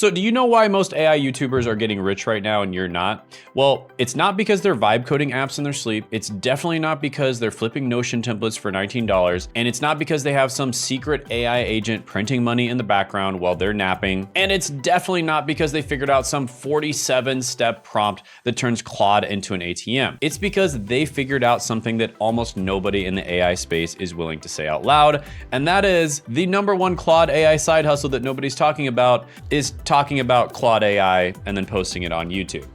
So do you know why most AI YouTubers are getting rich right now and you're not? Well, it's not because they're vibe coding apps in their sleep. It's definitely not because they're flipping Notion templates for $19. And it's not because they have some secret AI agent printing money in the background while they're napping. And it's definitely not because they figured out some 47-step prompt that turns Claude into an ATM. It's because they figured out something that almost nobody in the AI space is willing to say out loud. And that is the #1 Claude AI side hustle that nobody's talking about is talking about Claude AI and then posting it on YouTube.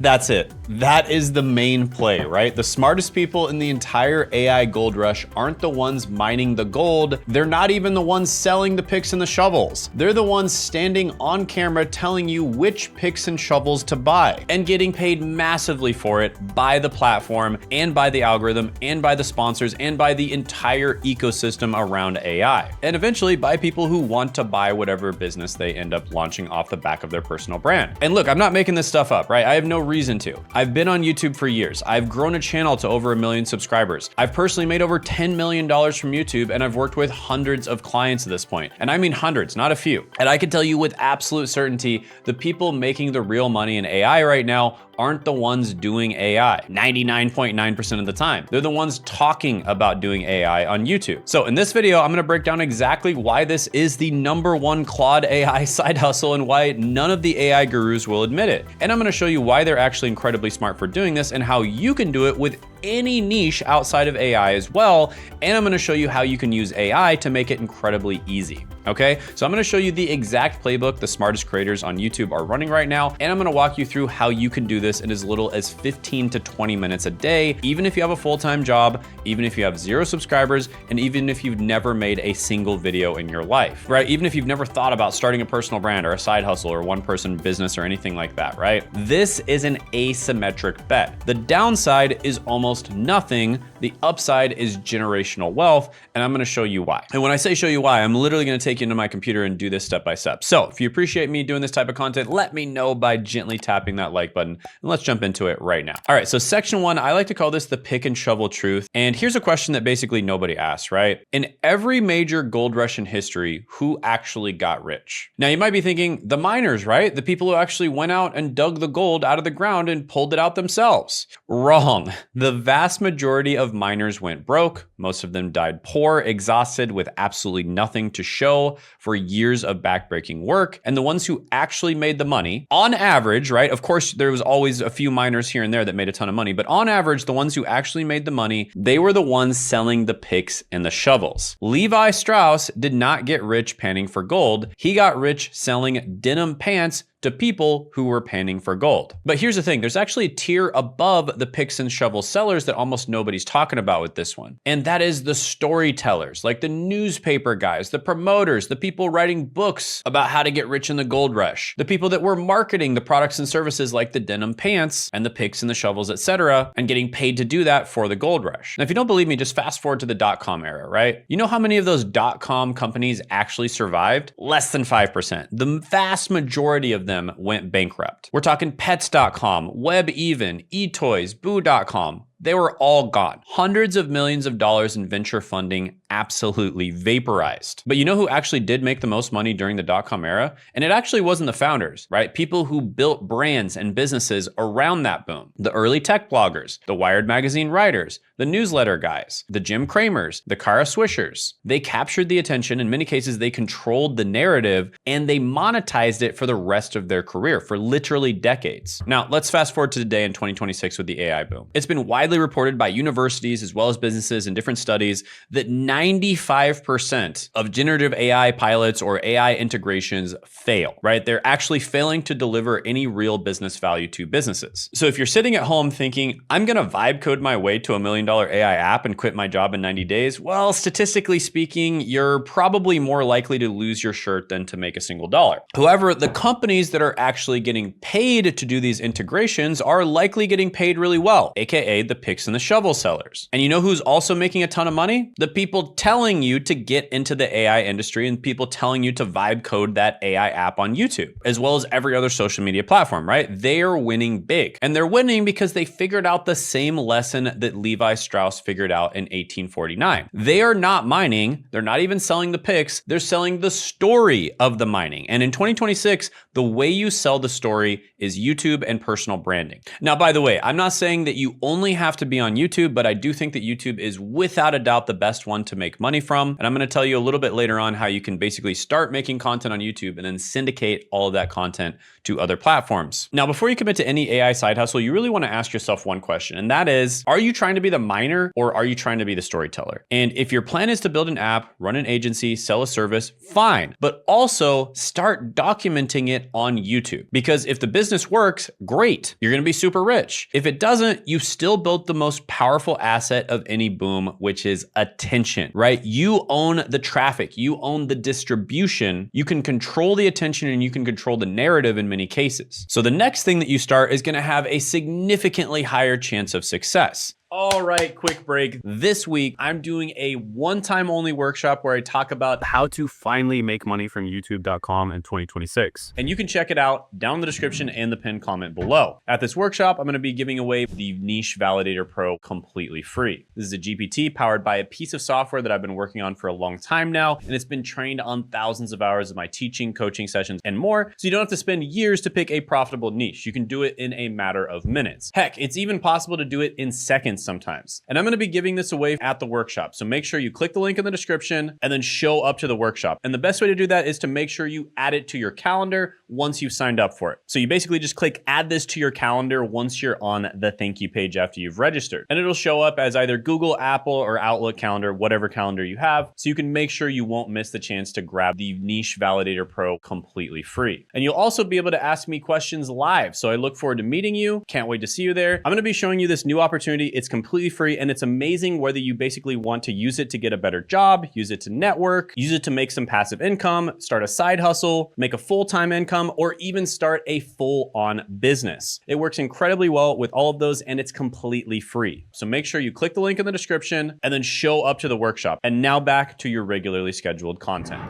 That's it. That is the main play, right? The smartest people in the entire AI gold rush aren't the ones mining the gold. They're not even the ones selling the picks and the shovels. They're the ones standing on camera telling you which picks and shovels to buy and getting paid massively for it by the platform and by the algorithm and by the sponsors and by the entire ecosystem around AI. And eventually by people who want to buy whatever business they end up launching off the back of their personal brand. And look, I'm not making this stuff up, right? I have no reason to. I've been on YouTube for years. I've grown a channel to over 1 million subscribers. I've personally made over $10 million from YouTube, and I've worked with hundreds of clients at this point. And I mean hundreds, not a few. And I can tell you with absolute certainty, the people making the real money in AI right now aren't the ones doing AI 99.9% of the time. They're the ones talking about doing AI on YouTube. So in this video, I'm gonna break down exactly why this is the #1 Claude AI side hustle and why none of the AI gurus will admit it. And I'm gonna show you why they're actually incredibly smart for doing this and how you can do it with any niche outside of AI as well. And I'm gonna show you how you can use AI to make it incredibly easy. Okay, so I'm gonna show you the exact playbook the smartest creators on YouTube are running right now, and I'm gonna walk you through how you can do this in as little as 15 to 20 minutes a day, even if you have a full-time job, even if you have 0 subscribers, and even if you've never made a single video in your life, right? Even if you've never thought about starting a personal brand or a side hustle or one-person business or anything like that, right? This is an asymmetric bet. The downside is almost nothing. The upside is generational wealth, and I'm gonna show you why. And when I say show you why, I'm literally gonna take you into my computer and do this step by step. So if you appreciate me doing this type of content, let me know by gently tapping that like button, and let's jump into it right now. All right, so section 1, I like to call this the pick and shovel truth. And here's a question that basically nobody asks, right? In every major gold rush in history, who actually got rich? Now you might be thinking the miners, right? The people who actually went out and dug the gold out of the ground and pulled it out themselves. Wrong. The vast majority of miners went broke. Most of them died poor, exhausted, with absolutely nothing to show for years of backbreaking work. And the ones who actually made the money, on average, right? Of course, there was always a few miners here and there that made a ton of money, but on average, the ones who actually made the money, they were the ones selling the picks and the shovels. Levi Strauss did not get rich panning for gold. He got rich selling denim pants to people who were panning for gold. But here's the thing, there's actually a tier above the picks and shovel sellers that almost nobody's talking about with this one. And that is the storytellers, like the newspaper guys, the promoters, the people writing books about how to get rich in the gold rush, the people that were marketing the products and services like the denim pants and the picks and the shovels, etc., and getting paid to do that for the gold rush. Now, if you don't believe me, just fast forward to the .com era, right? You know how many of those .com companies actually survived? Less than 5%. The vast majority of them went bankrupt. We're talking pets.com, WebEven, eToys, boo.com. They were all gone. Hundreds of millions of dollars in venture funding absolutely vaporized. But you know who actually did make the most money during the .com era? And it actually wasn't the founders, right? People who built brands and businesses around that boom. The early tech bloggers, the Wired magazine writers, the newsletter guys, the Jim Cramers, the Kara Swishers. They captured the attention. In many cases, they controlled the narrative and they monetized it for the rest of their career, for literally decades. Now, let's fast forward to today in 2026 with the AI boom. It's been widely reported by universities as well as businesses in different studies that 95% of generative AI pilots or AI integrations fail, right? They're actually failing to deliver any real business value to businesses. So if you're sitting at home thinking, I'm gonna vibe code my way to $1 million AI app and quit my job in 90 days, well, statistically speaking, you're probably more likely to lose your shirt than to make a single dollar. However, the companies that are actually getting paid to do these integrations are likely getting paid really well, AKA the picks and the shovel sellers. And you know who's also making a ton of money? The people telling you to get into the AI industry and people telling you to vibe code that AI app on YouTube, as well as every other social media platform, right? They are winning big. And they're winning because they figured out the same lesson that Levi Strauss figured out in 1849. They are not mining. They're not even selling the picks. They're selling the story of the mining. And in 2026, the way you sell the story is YouTube and personal branding. Now, by the way, I'm not saying that you only have to be on YouTube, but I do think that YouTube is without a doubt the best one to make money from. And I'm going to tell you a little bit later on how you can basically start making content on YouTube and then syndicate all of that content to other platforms. Now, before you commit to any AI side hustle, you really want to ask yourself one question, and that is, are you trying to be the miner or are you trying to be the storyteller? And if your plan is to build an app, run an agency, sell a service, fine, but also start documenting it on YouTube. Because if the business works, great, you're going to be super rich. If it doesn't, you still built the most powerful asset of any boom, which is attention, right? You own the traffic, you own the distribution, you can control the attention and you can control the narrative in many cases. So the next thing that you start is going to have a significantly higher chance of success. All right, quick break. This week, I'm doing a one-time only workshop where I talk about how to finally make money from youtube.com in 2026. And you can check it out down in the description and the pinned comment below. At this workshop, I'm going to be giving away the Niche Validator Pro completely free. This is a GPT powered by a piece of software that I've been working on for a long time now, and it's been trained on thousands of hours of my teaching, coaching sessions, and more, so you don't have to spend years to pick a profitable niche. You can do it in a matter of minutes. Heck, it's even possible to do it in seconds sometimes. And I'm going to be giving this away at the workshop. So make sure you click the link in the description and then show up to the workshop. And the best way to do that is to make sure you add it to your calendar once you've signed up for it. So you basically just click add this to your calendar once you're on the thank you page after you've registered. And it'll show up as either Google, Apple, or Outlook calendar, whatever calendar you have. So you can make sure you won't miss the chance to grab the Niche Validator Pro completely free. And you'll also be able to ask me questions live. So I look forward to meeting you. Can't wait to see you there. I'm going to be showing you this new opportunity. It's completely free and it's amazing whether you basically want to use it to get a better job, use it to network, use it to make some passive income, start a side hustle, make a full-time income, or even start a full-on business. It works incredibly well with all of those and it's completely free. So make sure you click the link in the description and then show up to the workshop. And now back to your regularly scheduled content.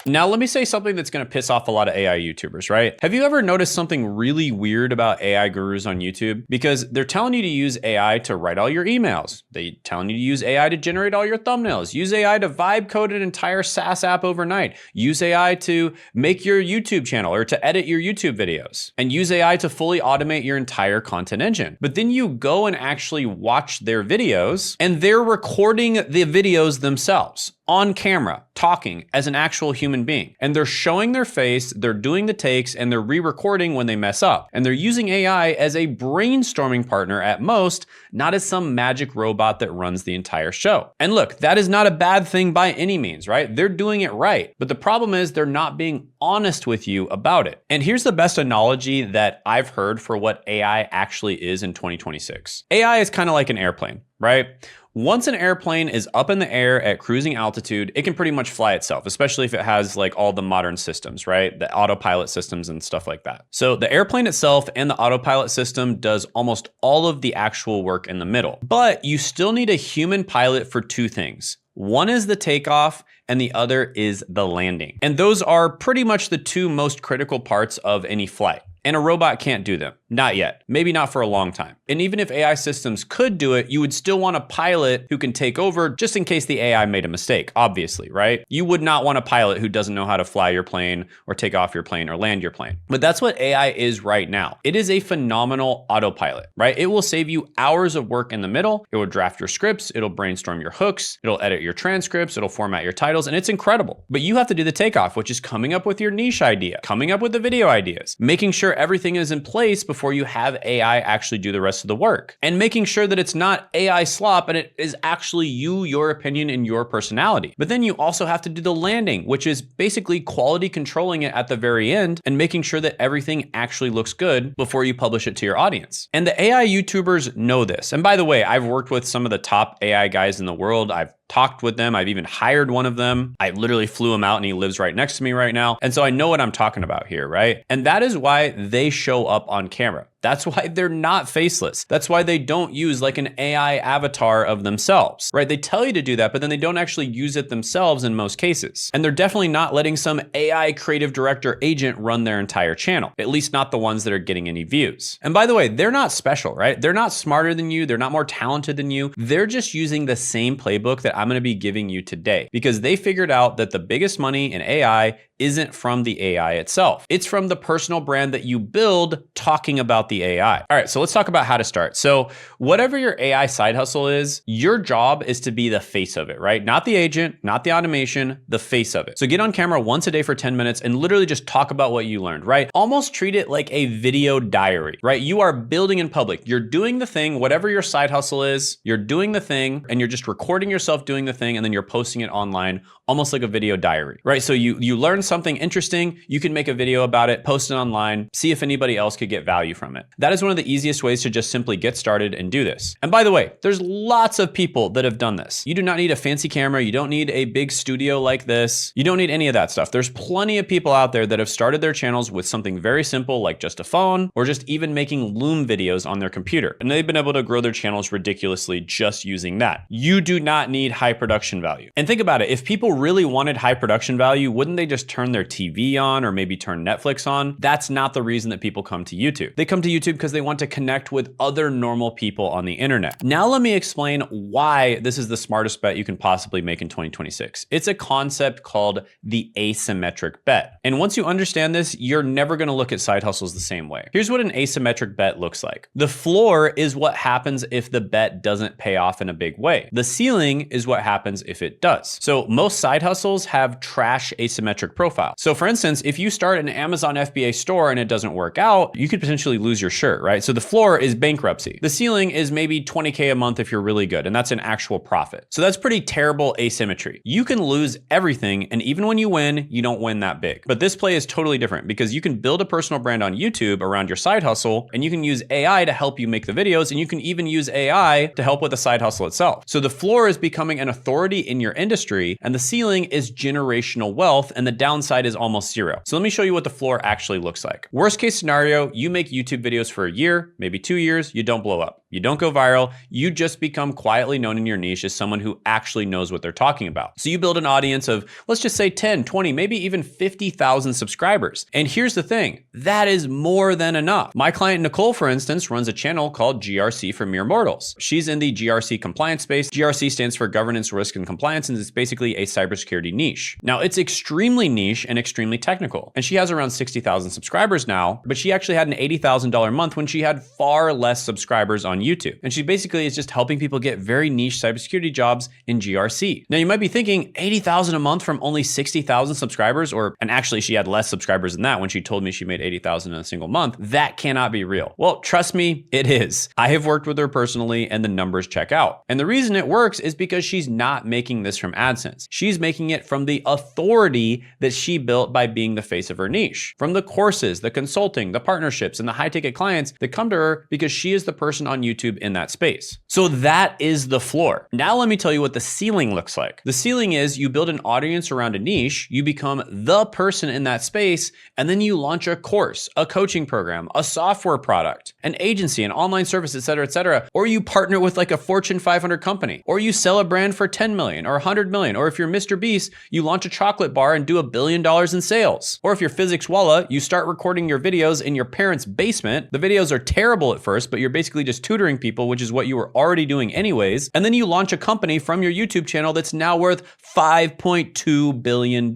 Now, let me say something that's going to piss off a lot of AI YouTubers, right? Have you ever noticed something really weird about AI gurus on YouTube? Because they're telling you to use AI to write all your emails. They're telling you to use AI to generate all your thumbnails. Use AI to vibe code an entire SaaS app overnight. Use AI to make your YouTube channel or to edit your YouTube videos. And use AI to fully automate your entire content engine. But then you go and actually watch their videos and they're recording the videos themselves on camera, talking as an actual human being. And they're showing their face, they're doing the takes, and they're re-recording when they mess up. And they're using AI as a brainstorming partner at most, not as some magic robot that runs the entire show. And look, that is not a bad thing by any means, right? They're doing it right. But the problem is they're not being honest with you about it. And here's the best analogy that I've heard for what AI actually is in 2026. AI is kind of like an airplane, right? Once an airplane is up in the air at cruising altitude, it can pretty much fly itself, especially if it has like all the modern systems, right? The autopilot systems and stuff like that. So the airplane itself and the autopilot system does almost all of the actual work in the middle. But you still need a human pilot for two things. One is the takeoff and the other is the landing. And those are pretty much the two most critical parts of any flight. And a robot can't do them. Not yet. Maybe not for a long time. And even if AI systems could do it, you would still want a pilot who can take over just in case the AI made a mistake, obviously, right? You would not want a pilot who doesn't know how to fly your plane or take off your plane or land your plane. But that's what AI is right now. It is a phenomenal autopilot, right? It will save you hours of work in the middle. It will draft your scripts. It'll brainstorm your hooks. It'll edit your transcripts. It'll format your titles, and it's incredible. But you have to do the takeoff, which is coming up with your niche idea, coming up with the video ideas, making sure everything is in place before you have AI actually do the rest of the work, and making sure that it's not AI slop and it is actually you, your opinion, and your personality. But then you also have to do the landing, which is basically quality controlling it at the very end and making sure that everything actually looks good before you publish it to your audience. And the AI YouTubers know this. And by the way, I've worked with some of the top AI guys in the world. I've talked with them. I've even hired one of them. I literally flew him out and he lives right next to me right now. And so I know what I'm talking about here, right? And that is why they show up on camera. That's why they're not faceless. That's why they don't use like an AI avatar of themselves, right? They tell you to do that, but then they don't actually use it themselves in most cases. And they're definitely not letting some AI creative director agent run their entire channel, at least not the ones that are getting any views. And by the way, they're not special, right? They're not smarter than you. They're not more talented than you. They're just using the same playbook that I'm going to be giving you today because they figured out that the biggest money in AI isn't from the AI itself. It's from the personal brand that you build talking about the AI. All right, so let's talk about how to start. So whatever your AI side hustle is, your job is to be the face of it, right? Not the agent, not the automation, the face of it. So get on camera once a day for 10 minutes and literally just talk about what you learned, right? Almost treat it like a video diary, right? You are building in public. You're doing the thing, whatever your side hustle is, you're doing the thing and you're just recording yourself doing the thing and then you're posting it online, almost like a video diary, right? So you learn something interesting, you can make a video about it, post it online, see if anybody else could get value from it. That is one of the easiest ways to just simply get started and do this. And by the way, there's lots of people that have done this. You do not need a fancy camera. You don't need a big studio like this. You don't need any of that stuff. There's plenty of people out there that have started their channels with something very simple like just a phone or just even making Loom videos on their computer. And they've been able to grow their channels ridiculously just using that. You do not need high production value. And think about it. If people really wanted high production value, wouldn't they just turn their TV on or maybe turn Netflix on? That's not the reason that people come to YouTube. They come to YouTube because they want to connect with other normal people on the internet. Now let me explain why this is the smartest bet you can possibly make in 2026. It's a concept called the asymmetric bet. And once you understand this, you're never going to look at side hustles the same way. Here's what an asymmetric bet looks like. The floor is what happens if the bet doesn't pay off in a big way. The ceiling is what happens if it does. So most side hustles have trash asymmetric profiles. So for instance, if you start an Amazon FBA store and it doesn't work out, you could potentially lose your shirt, right? So the floor is bankruptcy. The ceiling is maybe 20K a month if you're really good, and that's an actual profit. So that's pretty terrible asymmetry. You can lose everything, and even when you win, you don't win that big. But this play is totally different because you can build a personal brand on YouTube around your side hustle, and you can use AI to help you make the videos, and you can even use AI to help with the side hustle itself. So the floor is becoming an authority in your industry, and the ceiling is generational wealth, and the downside is almost zero. So let me show you what the floor actually looks like. Worst case scenario, you make YouTube videos for a year, maybe 2 years, you don't blow up. You don't go viral. You just become quietly known in your niche as someone who actually knows what they're talking about. So you build an audience of, let's just say 10, 20, maybe even 50,000 subscribers. And here's the thing, that is more than enough. My client Nicole, for instance, runs a channel called GRC for Mere Mortals. She's in the GRC compliance space. GRC stands for governance, risk, and compliance, and it's basically a cybersecurity niche. Now, it's extremely niche and extremely technical. And she has around 60,000 subscribers now, but she actually had an $80,000 month when she had far less subscribers on YouTube. And she basically is just helping people get very niche cybersecurity jobs in GRC. Now you might be thinking 80,000 a month from only 60,000 subscribers, and actually she had less subscribers than that when she told me she made 80,000 in a single month. That cannot be real. Well, trust me, it is. I have worked with her personally and the numbers check out. And the reason it works is because she's not making this from AdSense. She's making it from the authority that she built by being the face of her niche. From the courses, the consulting, the partnerships, and the high ticket clients that come to her because she is the person on YouTube in that space. So that is the floor. Now let me tell you what the ceiling looks like. The ceiling is you build an audience around a niche, you become the person in that space, and then you launch a course, a coaching program, a software product, an agency, an online service, et cetera, or you partner with like a Fortune 500 company, or you sell a brand for 10 million or 100 million, or if you're Mr. Beast, you launch a chocolate bar and do $1 billion in sales. Or if you're Physics Walla, you start recording your videos in your parents' basement. The videos are terrible at first, but you're basically just tutoring people, which is what you were already doing anyways. And then you launch a company from your YouTube channel that's now worth $5.2 billion.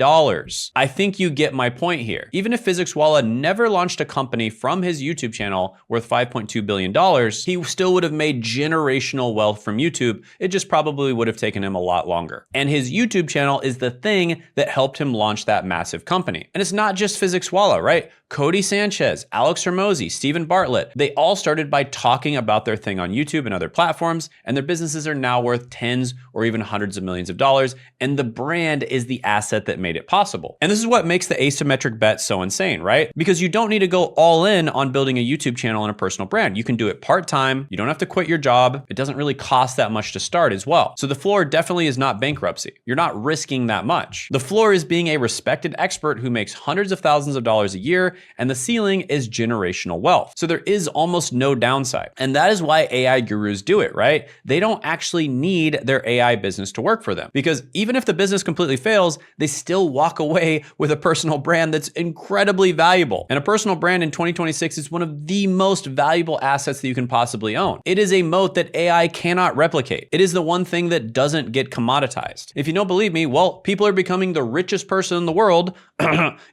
I think you get my point here. Even if Physics Walla never launched a company from his YouTube channel worth $5.2 billion, he still would have made generational wealth from YouTube. It just probably would have taken him a lot longer. And his YouTube channel is the thing that helped him launch that massive company. And it's not just Physics Walla, right? Cody Sanchez, Alex Hormozy, Stephen Bartlett, they all started by talking about their thing on YouTube and other platforms, and their businesses are now worth tens or even hundreds of millions of dollars, and the brand is the asset that made it possible. And this is what makes the asymmetric bet so insane, right? Because you don't need to go all in on building a YouTube channel and a personal brand. You can do it part-time. You don't have to quit your job. It doesn't really cost that much to start as well. So the floor definitely is not bankruptcy. You're not risking that much. The floor is being a respected expert who makes hundreds of thousands of dollars a year, and the ceiling is generational wealth. So there is almost no downside. And that is why AI gurus do it, right? They don't actually need their AI business to work for them, because even if the business completely fails, they still walk away with a personal brand that's incredibly valuable. And a personal brand in 2026 is one of the most valuable assets that you can possibly own. It is a moat that AI cannot replicate. It is the one thing that doesn't get commoditized. If you don't believe me, well, people are becoming the richest person in the world,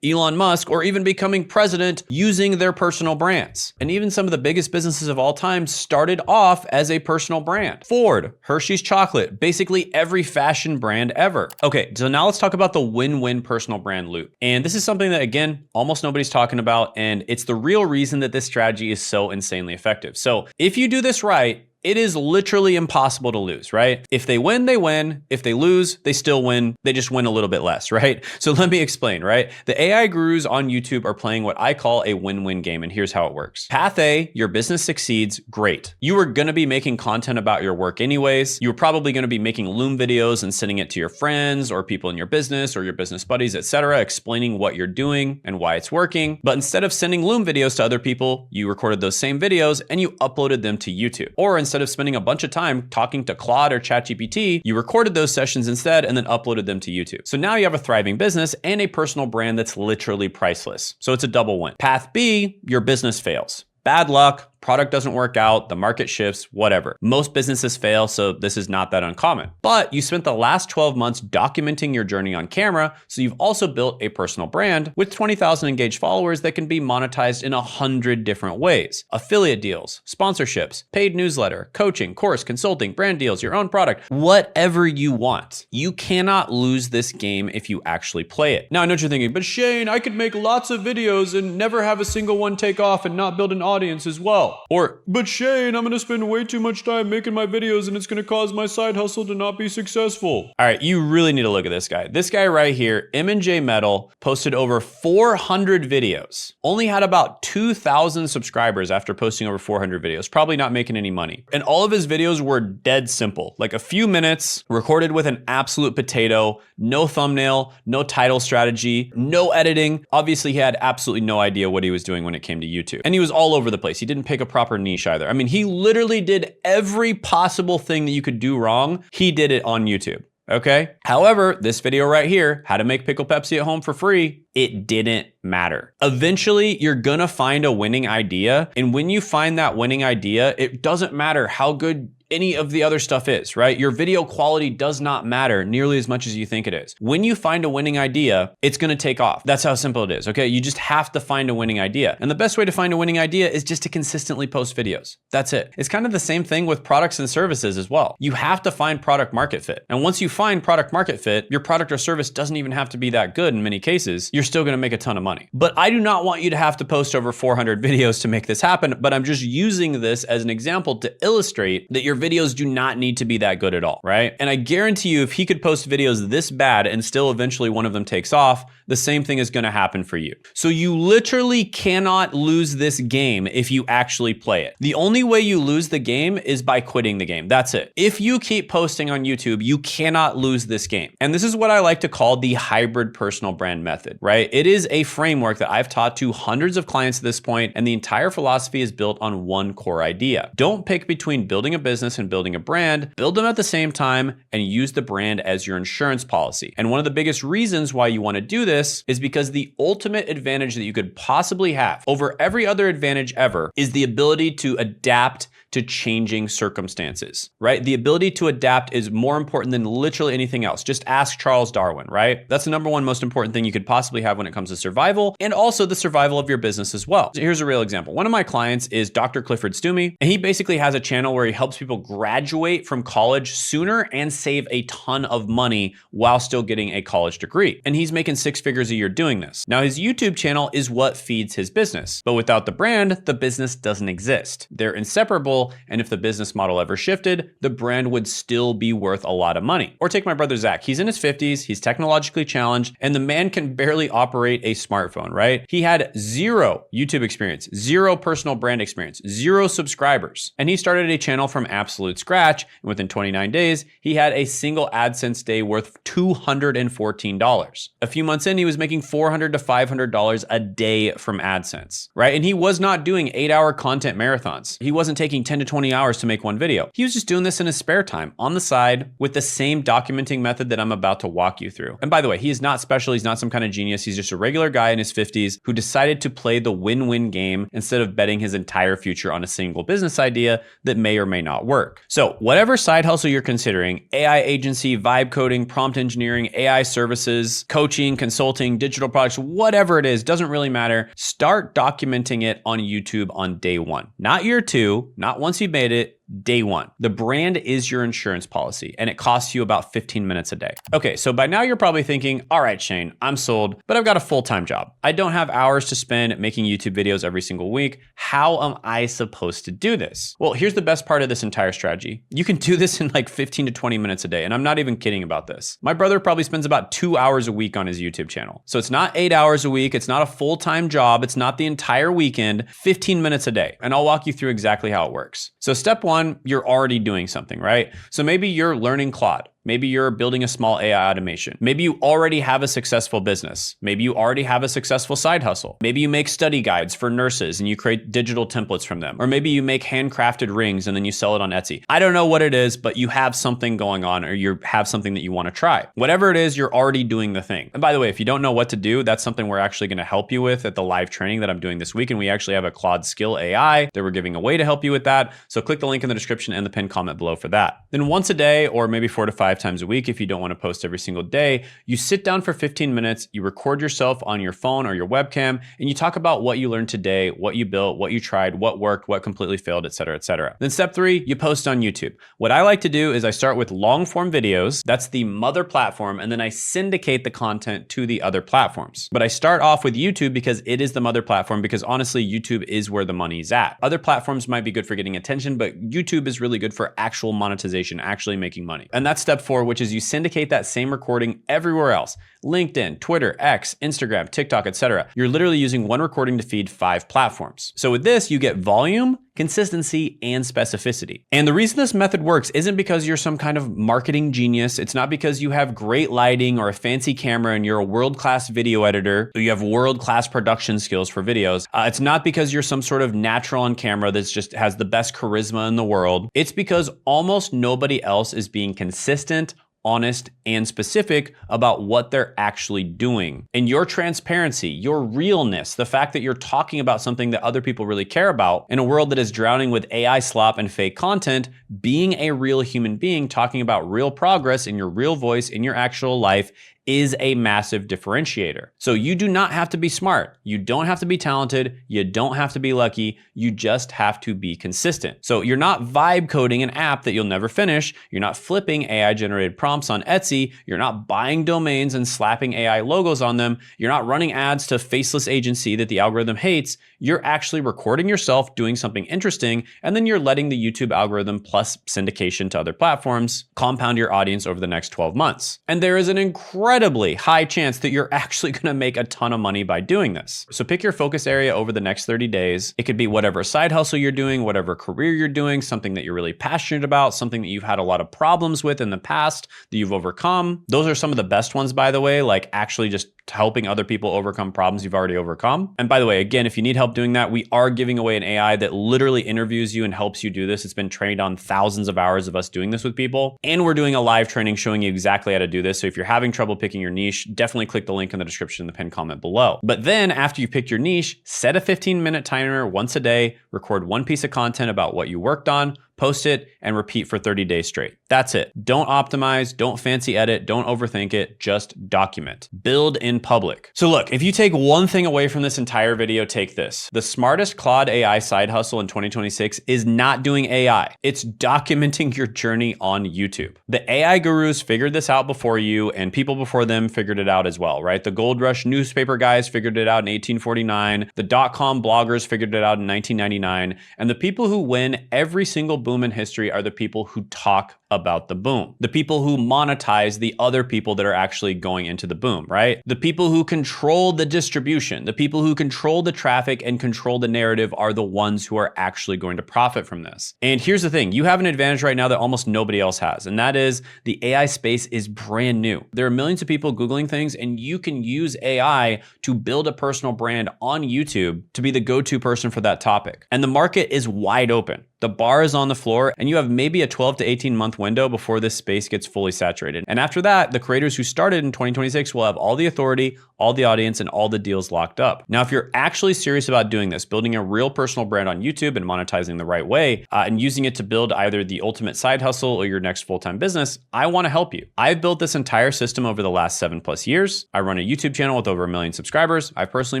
Elon Musk, or even becoming president using their personal brands. And even some of the biggest businesses of all time started off as a personal brand. Ford, Hershey's Chocolate, basically every fashion brand ever. Okay, so now let's talk about the win-win personal brand loop. And this is something that, again, almost nobody's talking about, and it's the real reason that this strategy is so insanely effective. So if you do this right, it is literally impossible to lose, right? If they win, they win. If they lose, they still win. They just win a little bit less, right? So let me explain, right? The AI gurus on YouTube are playing what I call a win-win game, and here's how it works. Path A, your business succeeds, great. You are gonna be making content about your work anyways. You were probably gonna be making Loom videos and sending it to your friends or people in your business or your business buddies, etc., explaining what you're doing and why it's working. But instead of sending Loom videos to other people, you recorded those same videos and you uploaded them to YouTube. Or instead of spending a bunch of time talking to Claude or ChatGPT, you recorded those sessions instead and then uploaded them to YouTube. So now you have a thriving business and a personal brand that's literally priceless. So it's a double win. Path B, your business fails. Bad luck. Product doesn't work out, the market shifts, whatever. Most businesses fail, so this is not that uncommon. But you spent the last 12 months documenting your journey on camera, so you've also built a personal brand with 20,000 engaged followers that can be monetized in 100 different ways. Affiliate deals, sponsorships, paid newsletter, coaching, course, consulting, brand deals, your own product, whatever you want. You cannot lose this game if you actually play it. Now I know what you're thinking, but Shane, I could make lots of videos and never have a single one take off and not build an audience as well. Or, but Shane, I'm gonna spend way too much time making my videos and it's gonna cause my side hustle to not be successful. All right, you really need to look at this guy. This guy right here, M&J Metal, posted over 400 videos. Only had about 2,000 subscribers after posting over 400 videos. Probably not making any money. And all of his videos were dead simple. Like a few minutes, recorded with an absolute potato, no thumbnail, no title strategy, no editing. Obviously, he had absolutely no idea what he was doing when it came to YouTube. And he was all over the place. He didn't pick a proper niche either. I mean, he literally did every possible thing that you could do wrong. He did it on YouTube. Okay. However, this video right here, how to make pickle Pepsi at home for free, it didn't matter. Eventually, you're gonna find a winning idea. And when you find that winning idea, it doesn't matter how good any of the other stuff is, right? Your video quality does not matter nearly as much as you think it is. When you find a winning idea, it's gonna take off. That's how simple it is, okay? You just have to find a winning idea. And the best way to find a winning idea is just to consistently post videos. That's it. It's kind of the same thing with products and services as well. You have to find product market fit. And once you find product market fit, your product or service doesn't even have to be that good in many cases. You're still gonna make a ton of money. But I do not want you to have to post over 400 videos to make this happen, but I'm just using this as an example to illustrate that your videos do not need to be that good at all, right? And I guarantee you, if he could post videos this bad and still eventually one of them takes off, the same thing is gonna happen for you. So you literally cannot lose this game if you actually play it. The only way you lose the game is by quitting the game. That's it. If you keep posting on YouTube, you cannot lose this game. And this is what I like to call the hybrid personal brand method, right? It is a framework that I've taught to hundreds of clients at this point, and the entire philosophy is built on one core idea. Don't pick between building a business and building a brand, build them at the same time, and use the brand as your insurance policy. And one of the biggest reasons why you want to do this is because the ultimate advantage that you could possibly have over every other advantage ever is the ability to adapt to changing circumstances, right? The ability to adapt is more important than literally anything else. Just ask Charles Darwin, right? That's the number one most important thing you could possibly have when it comes to survival, and also the survival of your business as well. So here's a real example. One of my clients is Dr. Clifford Stumey, and he basically has a channel where he helps people graduate from college sooner and save a ton of money while still getting a college degree. And he's making 6 figures a year doing this. Now, his YouTube channel is what feeds his business, but without the brand, the business doesn't exist. They're inseparable, and if the business model ever shifted, the brand would still be worth a lot of money. Or take my brother Zach. He's in his 50s, he's technologically challenged, and the man can barely operate a smartphone, right? He had 0 YouTube experience, 0 personal brand experience, 0 subscribers. And he started a channel from absolute scratch, and within 29 days, he had a single AdSense day worth $214. A few months in, he was making $400 to $500 a day from AdSense, right? And he was not doing 8-hour content marathons. He wasn't taking 10 to 20 hours to make one video. He was just doing this in his spare time on the side with the same documenting method that I'm about to walk you through. And by the way, he is not special. He's not some kind of genius. He's just a regular guy in his 50s who decided to play the win-win game instead of betting his entire future on a single business idea that may or may not work. So whatever side hustle you're considering, AI agency, vibe coding, prompt engineering, AI services, coaching, consulting, digital products, whatever it is, doesn't really matter. Start documenting it on YouTube on day 1. Not year 2, not once you've made it, day 1. The brand is your insurance policy, and it costs you about 15 minutes a day. Okay, so by now you're probably thinking, all right, Shane, I'm sold, but I've got a full-time job. I don't have hours to spend making YouTube videos every single week. How am I supposed to do this? Well, here's the best part of this entire strategy. You can do this in like 15 to 20 minutes a day, and I'm not even kidding about this. My brother probably spends about 2 hours a week on his YouTube channel. So it's not 8 hours a week, it's not a full-time job, it's not the entire weekend, 15 minutes a day. And I'll walk you through exactly how it works. So step 1, you're already doing something, right? So maybe you're learning Claude. Maybe you're building a small AI automation. Maybe you already have a successful business. Maybe you already have a successful side hustle. Maybe you make study guides for nurses and you create digital templates from them. Or maybe you make handcrafted rings and then you sell it on Etsy. I don't know what it is, but you have something going on or you have something that you want to try. Whatever it is, you're already doing the thing. And by the way, if you don't know what to do, that's something we're actually going to help you with at the live training that I'm doing this week. And we actually have a Claude Skill AI that we're giving away to help you with that. So click the link in the description and the pinned comment below for that. Then once a day, or maybe 4 to 5 times a week, if you don't want to post every single day, you sit down for 15 minutes, you record yourself on your phone or your webcam, and you talk about what you learned today, what you built, what you tried, what worked, what completely failed, et cetera, et cetera. Then step 3, you post on YouTube. What I like to do is I start with long form videos. That's the mother platform. And then I syndicate the content to the other platforms. But I start off with YouTube because it is the mother platform, because honestly, YouTube is where the money is at. Other platforms might be good for getting attention, but YouTube is really good for actual monetization, actually making money. And that's step 4, which is you syndicate that same recording everywhere else. LinkedIn, Twitter, X, Instagram, TikTok, etc. You're literally using one recording to feed 5 platforms. So with this, you get volume, consistency, and specificity. And the reason this method works isn't because you're some kind of marketing genius. It's not because you have great lighting or a fancy camera and you're a world-class video editor, or you have world-class production skills for videos. It's not because you're some sort of natural on camera that's just has the best charisma in the world. It's because almost nobody else is being consistent, honest, and specific about what they're actually doing. And your transparency, your realness, the fact that you're talking about something that other people really care about in a world that is drowning with AI slop and fake content, being a real human being, talking about real progress in your real voice, in your actual life, is a massive differentiator. So you do not have to be smart. You don't have to be talented. You don't have to be lucky. You just have to be consistent. So you're not vibe coding an app that you'll never finish. You're not flipping AI generated prompts on Etsy. You're not buying domains and slapping AI logos on them. You're not running ads to faceless agency that the algorithm hates. You're actually recording yourself doing something interesting, and then you're letting the YouTube algorithm plus syndication to other platforms compound your audience over the next 12 months. And there is an incredibly high chance that you're actually gonna make a ton of money by doing this. So pick your focus area over the next 30 days. It could be whatever side hustle you're doing, whatever career you're doing, something that you're really passionate about, something that you've had a lot of problems with in the past that you've overcome. Those are some of the best ones, by the way, like actually just helping other people overcome problems you've already overcome. And by the way, again, if you need help doing that, we are giving away an AI that literally interviews you and helps you do this. It's been trained on thousands of hours of us doing this with people. And we're doing a live training showing you exactly how to do this. So if you're having trouble picking your niche, definitely click the link in the description in the pinned comment below. But then after you pick your niche, set a 15-minute timer once a day, record one piece of content about what you worked on, post it, and repeat for 30 days straight. That's it. Don't optimize, don't fancy edit, don't overthink it, just document. Build in public. So look, if you take one thing away from this entire video, take this. The smartest Claude AI side hustle in 2026 is not doing AI. It's documenting your journey on YouTube. The AI gurus figured this out before you, and people before them figured it out as well, right? The gold rush newspaper guys figured it out in 1849. The dot-com bloggers figured it out in 1999. And the people who win every single boom in history are the people who talk about the boom. The people who monetize the other people that are actually going into the boom, right? The people who control the distribution, the people who control the traffic and control the narrative are the ones who are actually going to profit from this. And here's the thing, you have an advantage right now that almost nobody else has, and that is the AI space is brand new. There are millions of people Googling things, and you can use AI to build a personal brand on YouTube to be the go-to person for that topic. And the market is wide open. The bar is on the floor, and you have maybe a 12 to 18 month window before this space gets fully saturated. And after that, the creators who started in 2026 will have all the authority, all the audience, and all the deals locked up. Now, if you're actually serious about doing this, building a real personal brand on YouTube and monetizing the right way, and using it to build either the ultimate side hustle or your next full-time business, I want to help you. I've built this entire system over the last 7+ years. I run a YouTube channel with over 1 million subscribers. I've personally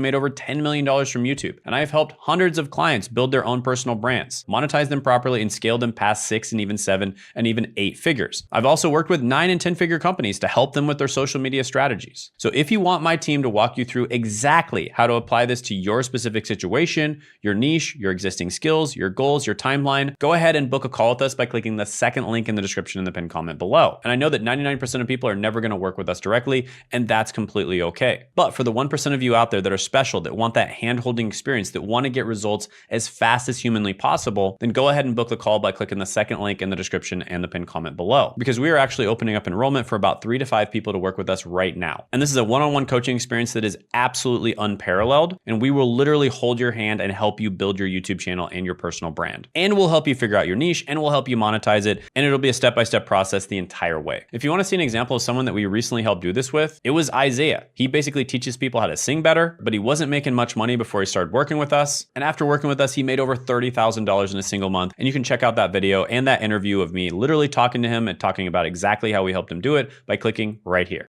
made over $10 million from YouTube, and I've helped hundreds of clients build their own personal brands, monetize them properly, and scale them past 6 and even 7 and even 8 figures. I've also worked with 9 and 10 figure companies to help them with their social media strategies. So if you want my team to walk you through exactly how to apply this to your specific situation, your niche, your existing skills, your goals, your timeline, go ahead and book a call with us by clicking the second link in the description in the pinned comment below. And I know that 99% of people are never going to work with us directly, and that's completely okay. But for the 1% of you out there that are special, that want that hand-holding experience, that want to get results as fast as humanly possible, then go ahead and book the call by clicking the second link in the description and the pinned comment below, because we are actually opening up enrollment for about 3 to 5 people to work with us right now. And this is a one-on-one coaching experience that is absolutely unparalleled, and we will literally hold your hand and help you build your YouTube channel and your personal brand. And we'll help you figure out your niche, and we'll help you monetize it, and it'll be a step-by-step process the entire way. If you want to see an example of someone that we recently helped do this with, it was Isaiah. He basically teaches people how to sing better, but he wasn't making much money before he started working with us. And after working with us, he made over $30,000 in a single month. And you can check out that video and that interview of me literally talking to him and talking about exactly how we helped him do it by clicking right here.